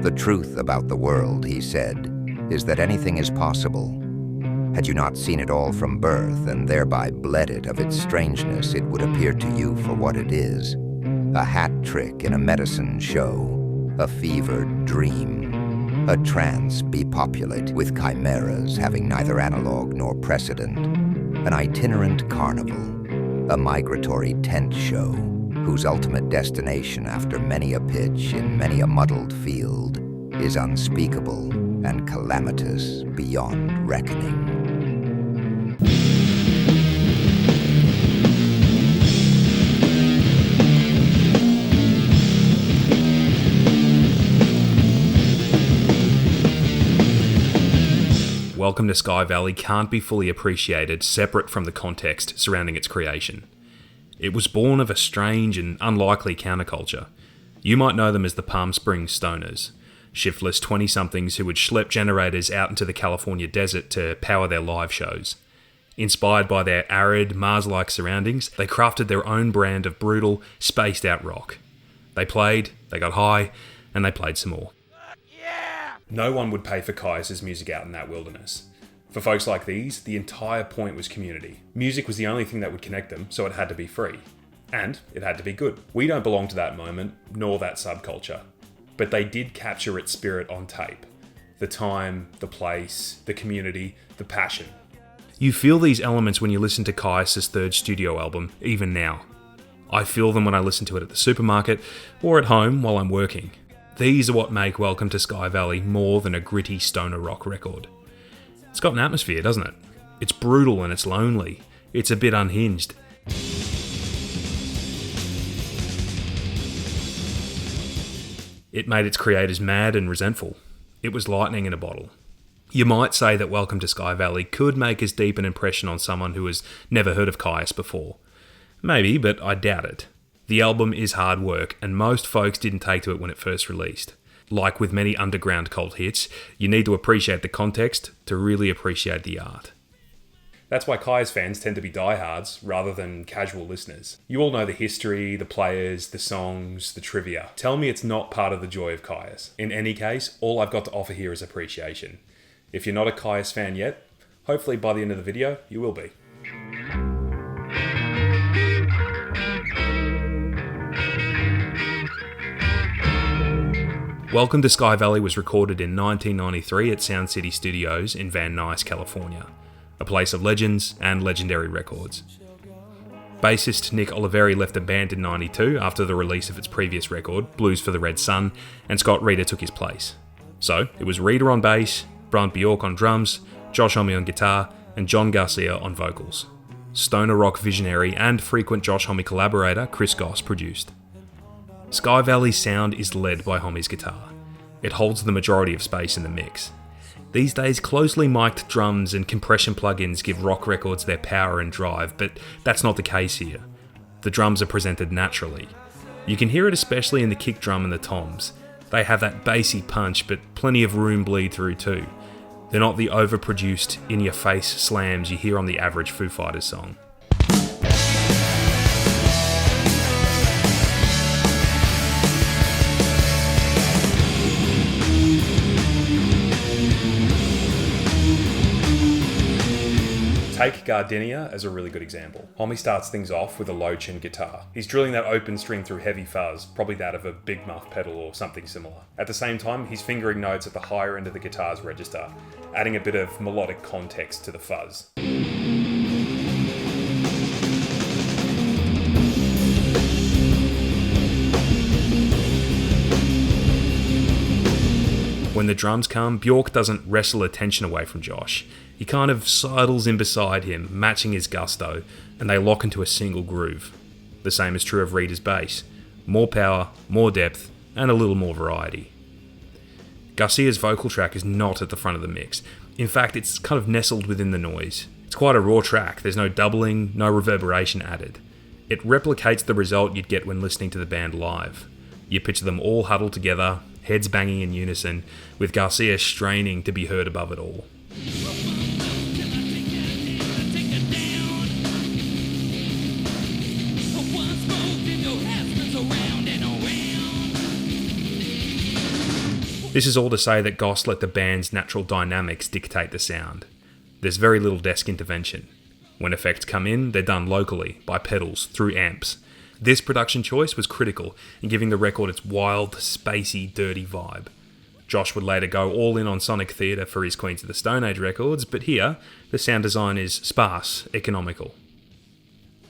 The truth about the world, he said, is that anything is possible. Had you not seen it all from birth and thereby bled it of its strangeness, it would appear to you for what it is. A hat trick in a medicine show, a fevered dream, a trance bepopulate with chimeras having neither analog nor precedent, an itinerant carnival, a migratory tent show, whose ultimate destination after many a pitch in many a muddled field is unspeakable and calamitous beyond reckoning. Welcome to Sky Valley can't be fully appreciated separate from the context surrounding its creation. It was born of a strange and unlikely counterculture. You might know them as the Palm Springs Stoners, shiftless 20-somethings who would schlep generators out into the California desert to power their live shows. Inspired by their arid, Mars-like surroundings, they crafted their own brand of brutal, spaced-out rock. They played, they got high, and they played some more. No one would pay for Kyuss' music out in that wilderness. For folks like these, the entire point was community. Music was the only thing that would connect them, so it had to be free. And it had to be good. We don't belong to that moment, nor that subculture. But they did capture its spirit on tape. The time, the place, the community, the passion. You feel these elements when you listen to Kyuss' third studio album, even now. I feel them when I listen to it at the supermarket, or at home while I'm working. These are what make Welcome to Sky Valley more than a gritty stoner rock record. It's got an atmosphere, doesn't it? It's brutal and it's lonely. It's a bit unhinged. It made its creators mad and resentful. It was lightning in a bottle. You might say that Welcome to Sky Valley could make as deep an impression on someone who has never heard of Kyuss before. Maybe, but I doubt it. The album is hard work, and most folks didn't take to it when it first released. Like with many underground cult hits, you need to appreciate the context to really appreciate the art. That's why Kyuss fans tend to be diehards rather than casual listeners. You all know the history, the players, the songs, the trivia. Tell me it's not part of the joy of Kyuss. In any case, all I've got to offer here is appreciation. If you're not a Kyuss fan yet, hopefully by the end of the video, you will be. Welcome to Sky Valley was recorded in 1993 at Sound City Studios in Van Nuys, California, a place of legends and legendary records. Bassist Nick Oliveri left the band in '92 after the release of its previous record, Blues for the Red Sun, and Scott Reeder took his place. So, it was Reeder on bass, Brant Bjork on drums, Josh Homme on guitar, and John Garcia on vocals. Stoner rock visionary and frequent Josh Homme collaborator Chris Goss produced. Sky Valley's sound is led by Homme's guitar. It holds the majority of space in the mix. These days, closely mic'd drums and compression plugins give rock records their power and drive, but that's not the case here. The drums are presented naturally. You can hear it especially in the kick drum and the toms. They have that bassy punch, but plenty of room bleed through too. They're not the overproduced, in-your-face slams you hear on the average Foo Fighters song. Take Gardenia as a really good example. Homme starts things off with a low chin guitar. He's drilling that open string through heavy fuzz, probably that of a big muff pedal or something similar. At the same time, he's fingering notes at the higher end of the guitar's register, adding a bit of melodic context to the fuzz. When the drums come, Bjork doesn't wrestle attention away from Josh. He kind of sidles in beside him, matching his gusto, and they lock into a single groove. The same is true of Reeder's bass. More power, more depth, and a little more variety. Garcia's vocal track is not at the front of the mix. In fact, it's kind of nestled within the noise. It's quite a raw track. There's no doubling, no reverberation added. It replicates the result you'd get when listening to the band live. You picture them all huddled together, heads banging in unison, with Garcia straining to be heard above it all. This is all to say that Goss let the band's natural dynamics dictate the sound. There's very little desk intervention. When effects come in, they're done locally, by pedals, through amps. This production choice was critical in giving the record its wild, spacey, dirty vibe. Josh would later go all in on sonic theatre for his Queens of the Stone Age records, but here, the sound design is sparse, economical.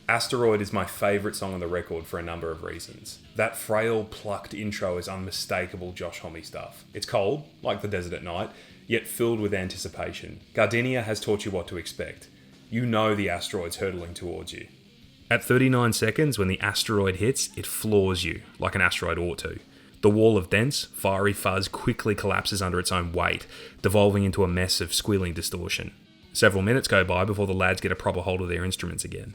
Asteroid is my favourite song on the record for a number of reasons. That frail, plucked intro is unmistakable Josh Homme stuff. It's cold, like the desert at night, yet filled with anticipation. Gardenia has taught you what to expect. You know the asteroid's hurtling towards you. At 39 seconds, when the asteroid hits, it floors you, like an asteroid ought to. The wall of dense, fiery fuzz quickly collapses under its own weight, devolving into a mess of squealing distortion. Several minutes go by before the lads get a proper hold of their instruments again.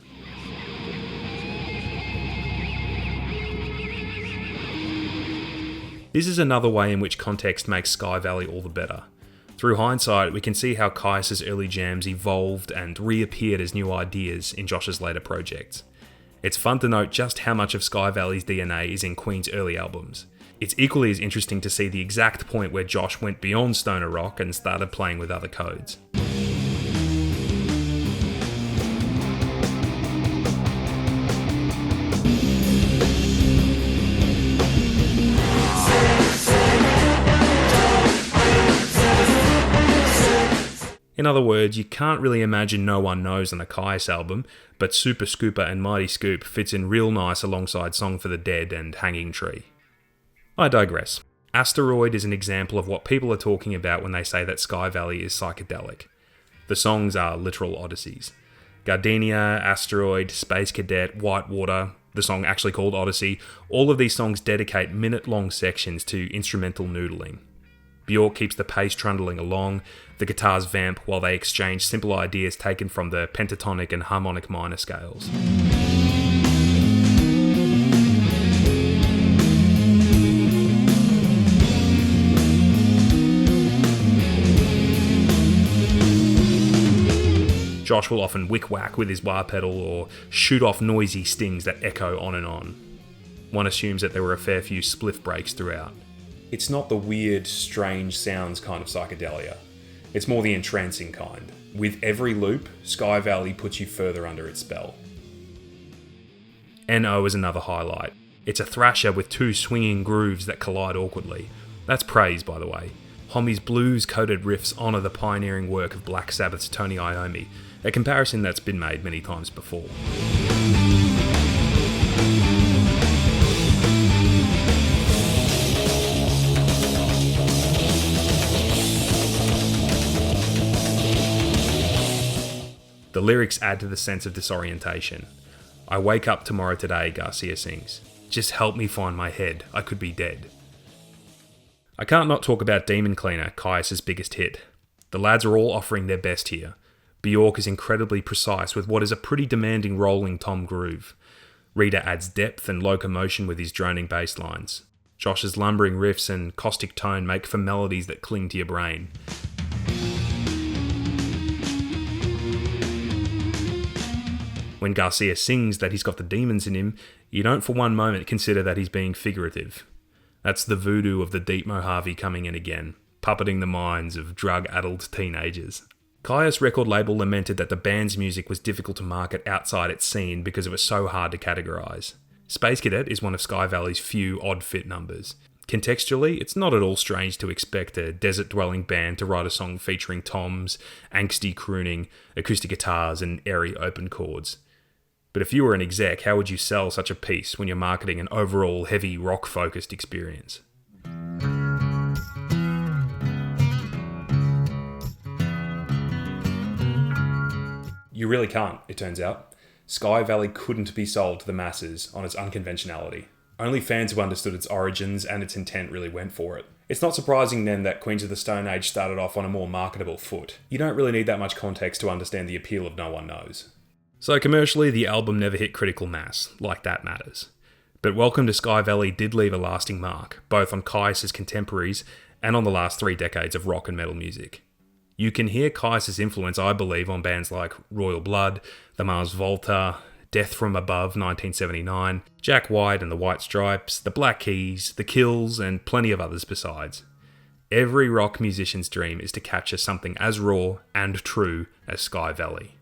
This is another way in which context makes Sky Valley all the better. Through hindsight, we can see how Kyuss's early jams evolved and reappeared as new ideas in Josh's later projects. It's fun to note just how much of Sky Valley's DNA is in Queen's early albums. It's equally as interesting to see the exact point where Josh went beyond stoner rock and started playing with other codes. In other words, you can't really imagine No One Knows on a Kyuss album, but Super Scooper and Mighty Scoop fits in real nice alongside Song for the Dead and Hanging Tree. I digress. Asteroid is an example of what people are talking about when they say that Sky Valley is psychedelic. The songs are literal odysseys. Gardenia, Asteroid, Space Cadet, Whitewater, the song actually called Odyssey, all of these songs dedicate minute-long sections to instrumental noodling. Bjork keeps the pace trundling along, the guitars vamp while they exchange simple ideas taken from the pentatonic and harmonic minor scales. Josh will often wick-whack with his wah pedal or shoot off noisy stings that echo on and on. One assumes that there were a fair few spliff breaks throughout. It's not the weird, strange sounds kind of psychedelia. It's more the entrancing kind. With every loop, Sky Valley puts you further under its spell. N.O. is another highlight. It's a thrasher with two swinging grooves that collide awkwardly. That's praise, by the way. Homme's blues-coated riffs honour the pioneering work of Black Sabbath's Tony Iommi, a comparison that's been made many times before. The lyrics add to the sense of disorientation. I wake up tomorrow today, Garcia sings. Just help me find my head, I could be dead. I can't not talk about Demon Cleaner, Kyuss's biggest hit. The lads are all offering their best here. Bjork is incredibly precise with what is a pretty demanding rolling tom groove. Rita adds depth and locomotion with his droning bass lines. Josh's lumbering riffs and caustic tone make for melodies that cling to your brain. When Garcia sings that he's got the demons in him, you don't for one moment consider that he's being figurative. That's the voodoo of the deep Mojave coming in again, puppeting the minds of drug-addled teenagers. Kyuss record label lamented that the band's music was difficult to market outside its scene because it was so hard to categorise. Space Cadet is one of Sky Valley's few odd-fit numbers. Contextually, it's not at all strange to expect a desert-dwelling band to write a song featuring toms, angsty crooning, acoustic guitars, and airy open chords. But if you were an exec, how would you sell such a piece when you're marketing an overall heavy rock-focused experience? You really can't, it turns out. Sky Valley couldn't be sold to the masses on its unconventionality. Only fans who understood its origins and its intent really went for it. It's not surprising then that Queens of the Stone Age started off on a more marketable foot. You don't really need that much context to understand the appeal of No One Knows. So commercially, the album never hit critical mass, like that matters. But Welcome to Sky Valley did leave a lasting mark, both on Kyuss's contemporaries and on the last 3 decades of rock and metal music. You can hear Kyuss's influence, I believe, on bands like Royal Blood, The Mars Volta, Death from Above 1979, Jack White and the White Stripes, the Black Keys, the Kills, and plenty of others besides. Every rock musician's dream is to capture something as raw and true as Sky Valley.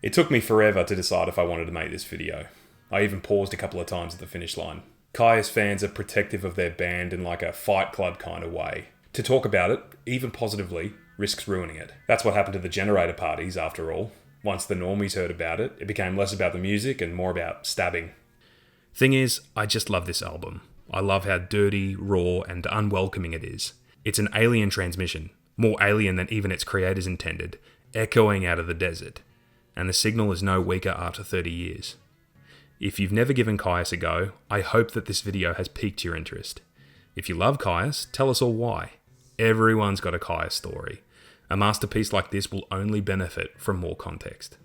It took me forever to decide if I wanted to make this video. I even paused a couple of times at the finish line. Kyuss fans are protective of their band in like a Fight Club kind of way. To talk about it, even positively, risks ruining it. That's what happened to the Generator parties, after all. Once the normies heard about it, it became less about the music and more about stabbing. Thing is, I just love this album. I love how dirty, raw, and unwelcoming it is. It's an alien transmission, more alien than even its creators intended, echoing out of the desert. And the signal is no weaker after 30 years. If you've never given Kyuss a go, I hope that this video has piqued your interest. If you love Kyuss, tell us all why. Everyone's got a Kyuss story. A masterpiece like this will only benefit from more context.